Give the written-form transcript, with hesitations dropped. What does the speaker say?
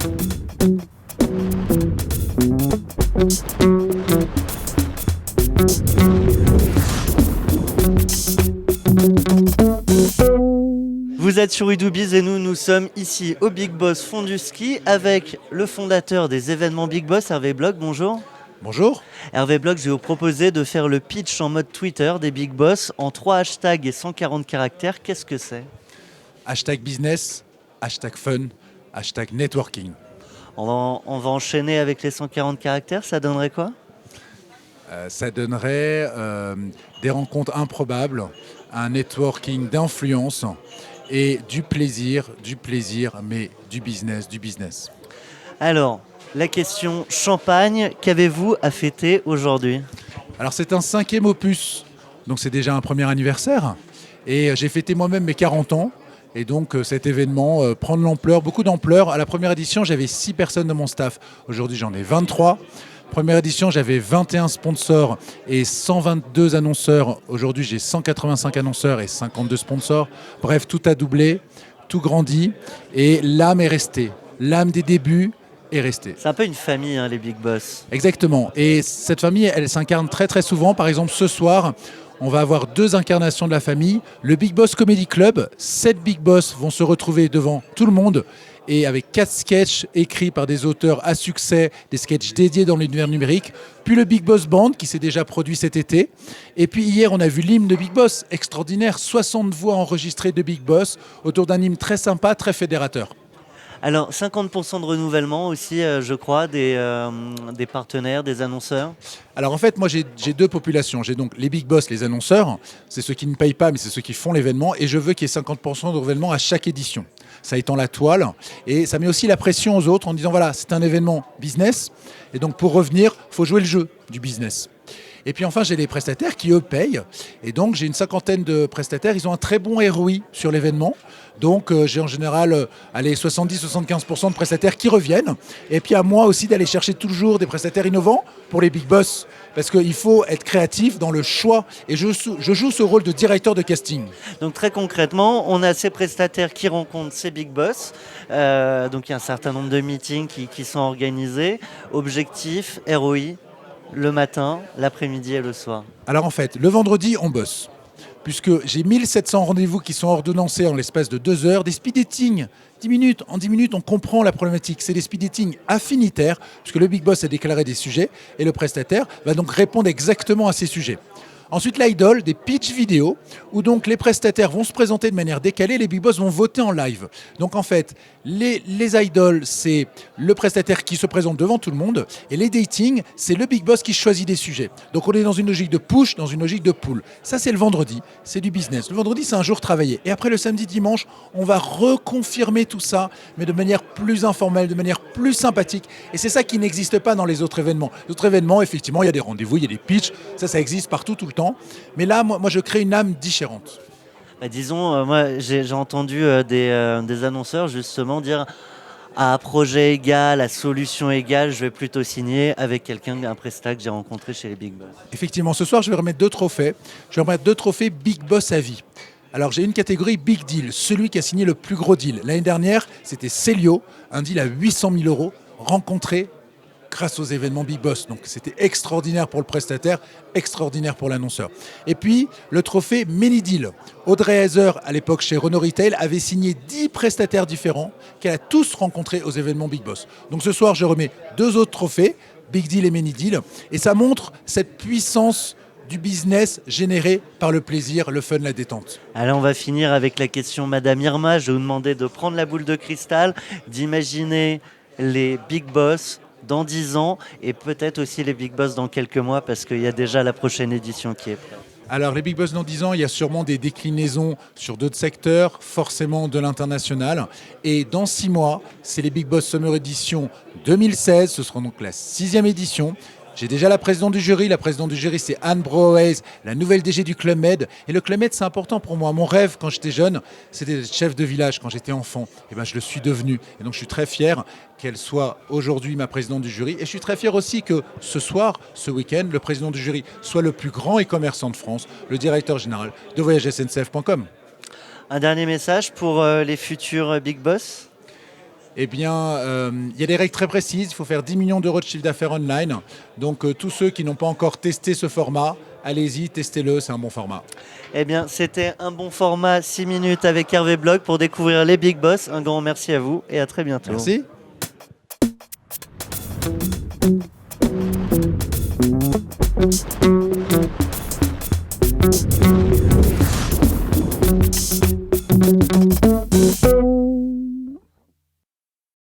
Vous êtes sur Udoubiz et nous sommes ici au Big Boss Fond du Ski avec le fondateur des événements Big Boss, Hervé Bloch. Bonjour. Bonjour. Hervé Bloch, je vais vous proposer de faire le pitch en mode Twitter des Big Boss en 3 hashtags et 140 caractères. Qu'est-ce que c'est ? Hashtag business, hashtag fun, hashtag networking. On va enchaîner avec les 140 caractères, ça donnerait quoi ? Ça donnerait des rencontres improbables, un networking d'influence et du plaisir, mais du business. Alors, la question champagne, qu'avez-vous à fêter aujourd'hui ? Alors c'est un 5e opus, donc c'est déjà un premier anniversaire. Et j'ai fêté moi-même mes 40 ans. Et donc cet événement prend de l'ampleur, beaucoup d'ampleur. À la première édition, j'avais 6 personnes de mon staff. Aujourd'hui, j'en ai 23. Première édition, j'avais 21 sponsors et 122 annonceurs. Aujourd'hui, j'ai 185 annonceurs et 52 sponsors. Bref, tout a doublé, tout grandit. Et l'âme est restée. L'âme des débuts est restée. C'est un peu une famille, hein, les Big Boss. Exactement. Et cette famille, elle s'incarne très très souvent. Par exemple, ce soir, on va avoir 2 incarnations de la famille. Le Big Boss Comedy Club, 7 Big Boss vont se retrouver devant tout le monde et avec 4 sketchs écrits par des auteurs à succès, des sketchs dédiés dans l'univers numérique. Puis le Big Boss Band qui s'est déjà produit cet été. Et puis hier, on a vu l'hymne de Big Boss, extraordinaire. 60 voix enregistrées de Big Boss autour d'un hymne très sympa, très fédérateur. Alors, 50% de renouvellement aussi, je crois, des partenaires, des annonceurs. Alors en fait, moi j'ai 2 populations. J'ai donc les big boss, les annonceurs, c'est ceux qui ne payent pas, mais c'est ceux qui font l'événement. Et je veux qu'il y ait 50% de renouvellement à chaque édition. Ça étend la toile et ça met aussi la pression aux autres en disant voilà, c'est un événement business. Et donc pour revenir, il faut jouer le jeu du business. Et puis enfin, j'ai les prestataires qui, eux, payent. Et donc, j'ai une 50aine de prestataires. Ils ont un très bon ROI sur l'événement. Donc, j'ai en général 70-75% de prestataires qui reviennent. Et puis, à moi aussi d'aller chercher toujours des prestataires innovants pour les big boss. Parce qu'il faut être créatif dans le choix. Et je joue ce rôle de directeur de casting. Donc, très concrètement, on a ces prestataires qui rencontrent ces big boss. Donc, il y a un certain nombre de meetings qui sont organisés. Objectif, ROI. Le matin, l'après-midi et le soir. Alors en fait, le vendredi, on bosse. Puisque j'ai 1700 rendez-vous qui sont ordonnancés en l'espace de 2 heures. Des speed dating, 10 minutes. En 10 minutes, on comprend la problématique. C'est des speed dating affinitaires, puisque le big boss a déclaré des sujets, et le prestataire va donc répondre exactement à ces sujets. Ensuite, l'idol, des pitch vidéo, où donc les prestataires vont se présenter de manière décalée, les big boss vont voter en live. Donc en fait, les idols, c'est le prestataire qui se présente devant tout le monde, et les dating, c'est le big boss qui choisit des sujets. Donc on est dans une logique de push, dans une logique de pull. Ça, c'est le vendredi, c'est du business. Le vendredi, c'est un jour travaillé. Et après, le samedi, dimanche, on va reconfirmer tout ça, mais de manière plus informelle, de manière plus sympathique. Et c'est ça qui n'existe pas dans les autres événements. Les autres événements, effectivement, il y a des rendez-vous, il y a des pitchs, ça existe partout, tout le temps. Mais là, moi, je crée une âme différente. Disons, moi, j'ai entendu des annonceurs justement dire à projet égal, à solution égale, je vais plutôt signer avec un prestat que j'ai rencontré chez les Big Boss. Effectivement, ce soir, je vais remettre 2 trophées. Je vais remettre 2 trophées Big Boss à vie. Alors, j'ai une catégorie Big Deal, celui qui a signé le plus gros deal. L'année dernière, c'était Célio, un deal à 800 000 euros, rencontré grâce aux événements Big Boss. Donc c'était extraordinaire pour le prestataire, extraordinaire pour l'annonceur. Et puis le trophée Many Deal. Audrey Hezer, à l'époque chez Renault Retail, avait signé 10 prestataires différents qu'elle a tous rencontrés aux événements Big Boss. Donc ce soir, je remets 2 autres trophées, Big Deal et Many Deal. Et ça montre cette puissance du business généré par le plaisir, le fun, la détente. Alors on va finir avec la question Madame Irma. Je vais vous demander de prendre la boule de cristal, d'imaginer les Big Boss dans 10 ans et peut-être aussi les Big Boss dans quelques mois parce qu'il y a déjà la prochaine édition qui est prête. Alors les Big Boss dans 10 ans, il y a sûrement des déclinaisons sur d'autres secteurs, forcément de l'international. Et dans 6 mois, c'est les Big Boss Summer Edition 2016, ce sera donc la 6e édition. J'ai déjà la présidente du jury. La présidente du jury, c'est Anne Brohez, la nouvelle DG du Club Med. Et le Club Med, c'est important pour moi. Mon rêve, quand j'étais jeune, c'était d'être chef de village quand j'étais enfant. Et ben, je le suis devenu. Et donc, je suis très fier qu'elle soit aujourd'hui ma présidente du jury. Et je suis très fier aussi que ce soir, ce week-end, le président du jury soit le plus grand e-commerçant de France, le directeur général de voyagesSNCF.com. Un dernier message pour les futurs Big Boss ? eh bien, il y a des règles très précises. Il faut faire 10 millions d'euros de chiffre d'affaires online. Donc, tous ceux qui n'ont pas encore testé ce format, allez-y, testez-le, c'est un bon format. Eh bien, c'était un bon format, 6 minutes avec Hervé Blog pour découvrir les Big Boss. Un grand merci à vous et à très bientôt. Merci.